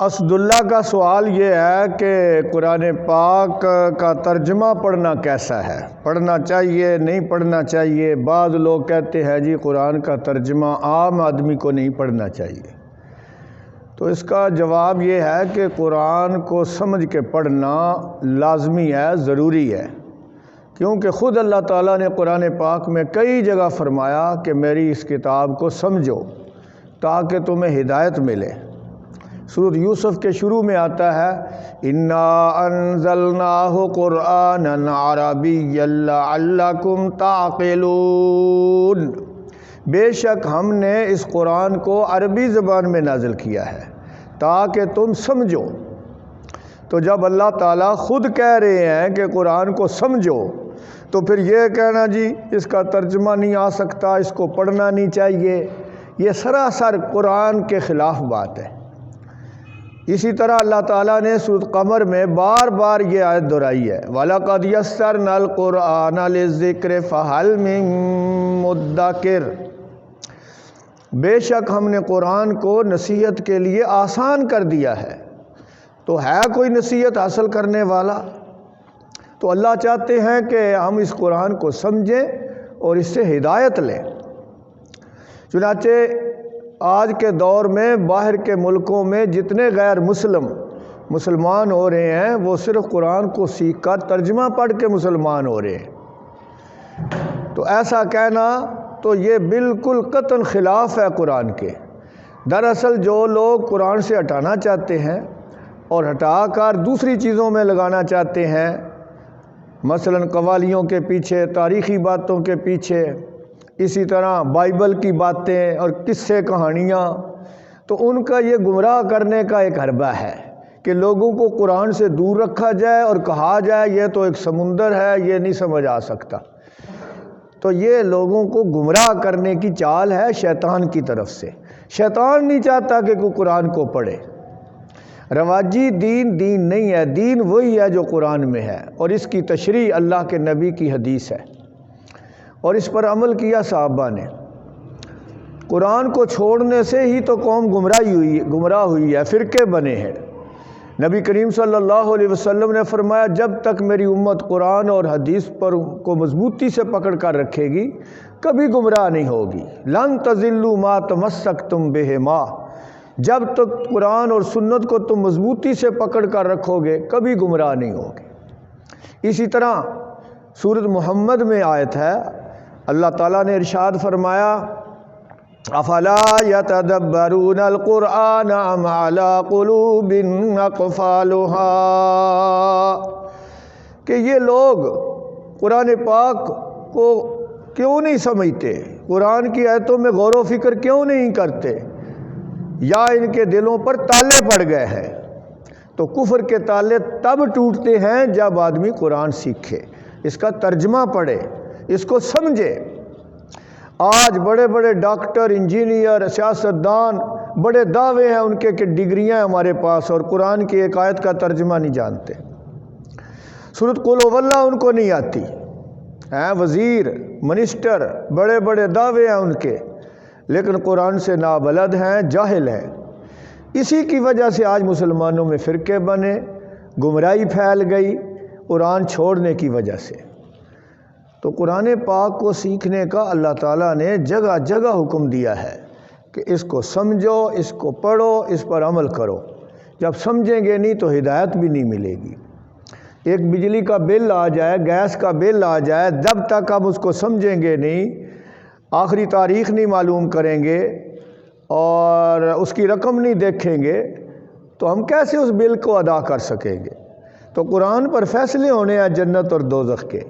اسداللہ کا سوال یہ ہے کہ قرآن پاک کا ترجمہ پڑھنا کیسا ہے؟ پڑھنا چاہیے نہیں پڑھنا چاہیے؟ بعض لوگ کہتے ہیں جی قرآن کا ترجمہ عام آدمی کو نہیں پڑھنا چاہیے۔ تو اس کا جواب یہ ہے کہ قرآن کو سمجھ کے پڑھنا لازمی ہے، ضروری ہے، کیونکہ خود اللہ تعالیٰ نے قرآن پاک میں کئی جگہ فرمایا کہ میری اس کتاب کو سمجھو تاکہ تمہیں ہدایت ملے۔ سورۃ یوسف کے شروع میں آتا ہے اِنَّا أَنزَلْنَاهُ قُرْآنًا عَرَبِيًّا لَعَلَّكُمْ تَعْقِلُونَ، بے شک ہم نے اس قرآن کو عربی زبان میں نازل کیا ہے تاکہ تم سمجھو۔ تو جب اللہ تعالیٰ خود کہہ رہے ہیں کہ قرآن کو سمجھو، تو پھر یہ کہنا جی اس کا ترجمہ نہیں آ سکتا، اس کو پڑھنا نہیں چاہیے، یہ سراسر قرآن کے خلاف بات ہے۔ اسی طرح اللہ تعالیٰ نے سورۃ قمر میں بار بار یہ آیت دہرائی ہے وَلَقَدْ يَسَّرْنَا الْقُرْآنَ لِلذِّكْرِ فَهَلْ مِن مُدَّكِرٍ، بے شک ہم نے قرآن کو نصیحت کے لیے آسان کر دیا ہے، تو ہے کوئی نصیحت حاصل کرنے والا؟ تو اللہ چاہتے ہیں کہ ہم اس قرآن کو سمجھیں اور اس سے ہدایت لیں۔ چنانچہ آج کے دور میں باہر کے ملکوں میں جتنے غیر مسلمان ہو رہے ہیں وہ صرف قرآن کو سیکھ کر ترجمہ پڑھ کے مسلمان ہو رہے ہیں۔ تو ایسا کہنا تو یہ بالکل قطعاً خلاف ہے قرآن کے۔ دراصل جو لوگ قرآن سے ہٹانا چاہتے ہیں اور ہٹا کر دوسری چیزوں میں لگانا چاہتے ہیں، مثلاً قوالیوں کے پیچھے، تاریخی باتوں کے پیچھے، اسی طرح بائبل کی باتیں اور قصے کہانیاں، تو ان کا یہ گمراہ کرنے کا ایک حربہ ہے کہ لوگوں کو قرآن سے دور رکھا جائے اور کہا جائے یہ تو ایک سمندر ہے، یہ نہیں سمجھ آ سکتا۔ تو یہ لوگوں کو گمراہ کرنے کی چال ہے شیطان کی طرف سے۔ شیطان نہیں چاہتا کہ کوئی قرآن کو پڑھے۔ رواجی دین دین نہیں ہے، دین وہی ہے جو قرآن میں ہے، اور اس کی تشریح اللہ کے نبی کی حدیث ہے، اور اس پر عمل کیا صحابہ نے۔ قرآن کو چھوڑنے سے ہی تو قوم گمراہ ہوئی ہے، فرقے بنے ہیں۔ نبی کریم صلی اللہ علیہ وسلم نے فرمایا جب تک میری امت قرآن اور حدیث پر کو مضبوطی سے پکڑ کر رکھے گی کبھی گمراہ نہیں ہوگی۔ لن تضلوا ما تمسکتم بہما، جب تک قرآن اور سنت کو تم مضبوطی سے پکڑ کر رکھو گے کبھی گمراہ نہیں ہوگے۔ اسی طرح سورۃ محمد میں آیت ہے، اللہ تعالیٰ نے ارشاد فرمایا افلا یتدبرون القرآن ام علی قلوب اقفالها، کہ یہ لوگ قرآن پاک کو کیوں نہیں سمجھتے، قرآن کی آیتوں میں غور و فکر کیوں نہیں کرتے، یا ان کے دلوں پر تالے پڑ گئے ہیں؟ تو کفر کے تالے تب ٹوٹتے ہیں جب آدمی قرآن سیکھے، اس کا ترجمہ پڑھے، اس کو سمجھے۔ آج بڑے بڑے ڈاکٹر، انجینئر، سیاستدان، بڑے دعوے ہیں ان کے کہ ڈگریاں ہمارے پاس، اور قرآن کی ایک آیت کا ترجمہ نہیں جانتے۔ سورۃ قل هو اللہ ان کو نہیں آتی ہیں، وزیر، منسٹر، بڑے بڑے دعوے ہیں ان کے، لیکن قرآن سے نابلد ہیں، جاہل ہیں۔ اسی کی وجہ سے آج مسلمانوں میں فرقے بنے، گمراہی پھیل گئی، قرآن چھوڑنے کی وجہ سے۔ تو قرآن پاک کو سیکھنے کا اللہ تعالیٰ نے جگہ جگہ حکم دیا ہے کہ اس کو سمجھو، اس کو پڑھو، اس پر عمل کرو۔ جب سمجھیں گے نہیں تو ہدایت بھی نہیں ملے گی۔ ایک بجلی کا بل آ جائے، گیس کا بل آ جائے، جب تک ہم اس کو سمجھیں گے نہیں، آخری تاریخ نہیں معلوم کریں گے اور اس کی رقم نہیں دیکھیں گے، تو ہم کیسے اس بل کو ادا کر سکیں گے؟ تو قرآن پر فیصلے ہونے ہیں جنت اور دوزخ کے۔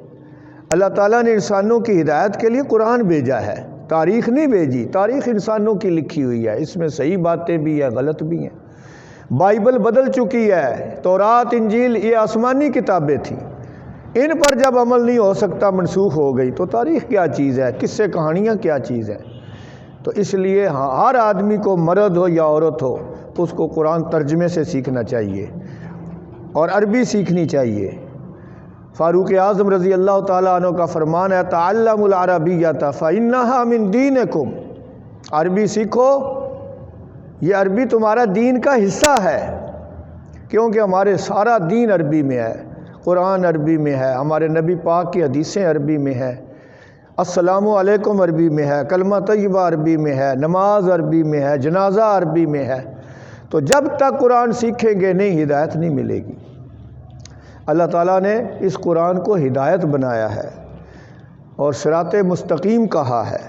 اللہ تعالیٰ نے انسانوں کی ہدایت کے لیے قرآن بھیجا ہے، تاریخ نہیں بھیجی۔ تاریخ انسانوں کی لکھی ہوئی ہے، اس میں صحیح باتیں بھی ہیں، غلط بھی ہیں۔ بائبل بدل چکی ہے، تورات، انجیل یہ آسمانی کتابیں تھیں، ان پر جب عمل نہیں ہو سکتا، منسوخ ہو گئی، تو تاریخ کیا چیز ہے، قصے کہانیاں کیا چیز ہے؟ تو اس لیے ہر آدمی کو، مرد ہو یا عورت ہو، اس کو قرآن ترجمے سے سیکھنا چاہیے اور عربی سیکھنی چاہیے۔ فاروق اعظم رضی اللہ تعالیٰ عنہ کا فرمان ہے تعلموا العربیۃ فإنھا من دینکم، عربی سیکھو یہ عربی تمہارا دین کا حصہ ہے، کیونکہ ہمارے سارا دین عربی میں ہے، قرآن عربی میں ہے، ہمارے نبی پاک کی حدیثیں عربی میں ہے، السلام علیکم عربی میں ہے، کلمہ طیبہ عربی میں ہے، نماز عربی میں ہے، جنازہ عربی میں ہے۔ تو جب تک قرآن سیکھیں گے نہیں، ہدایت نہیں ملے گی۔ اللہ تعالیٰ نے اس قرآن کو ہدایت بنایا ہے اور صراط مستقیم کہا ہے۔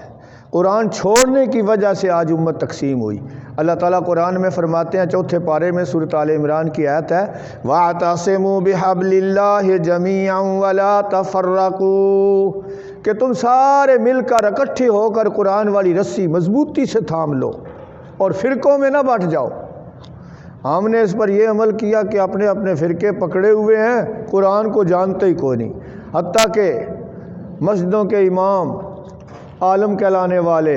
قرآن چھوڑنے کی وجہ سے آج امت تقسیم ہوئی۔ اللہ تعالیٰ قرآن میں فرماتے ہیں 4 پارے میں سورۃ آل عمران کی آیت ہے وَاعْتَصِمُوا بِحَبْلِ اللَّهِ جَمِيعًا وَلَا تَفَرَّقُوا، کہ تم سارے مل کر اکٹھے ہو کر قرآن والی رسی مضبوطی سے تھام لو اور فرقوں میں نہ بٹ جاؤ۔ ہم نے اس پر یہ عمل کیا کہ اپنے اپنے فرقے پکڑے ہوئے ہیں، قرآن کو جانتے ہی کوئی نہیں، حتیٰ کہ مسجدوں کے امام، عالم کہلانے والے،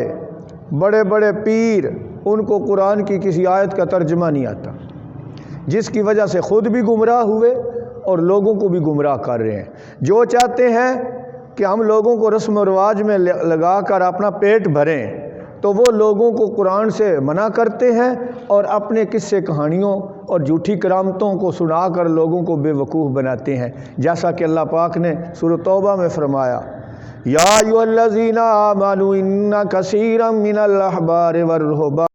بڑے بڑے پیر، ان کو قرآن کی کسی آیت کا ترجمہ نہیں آتا، جس کی وجہ سے خود بھی گمراہ ہوئے اور لوگوں کو بھی گمراہ کر رہے ہیں۔ جو چاہتے ہیں کہ ہم لوگوں کو رسم و رواج میں لگا کر اپنا پیٹ بھریں، تو وہ لوگوں کو قرآن سے منع کرتے ہیں اور اپنے قصے کہانیوں اور جھوٹی کرامتوں کو سنا کر لوگوں کو بے وقوف بناتے ہیں، جیسا کہ اللہ پاک نے سورۃ توبہ میں فرمایا یا ایھا الذین آمنوا ان کثیرا من الاحبار والرہبان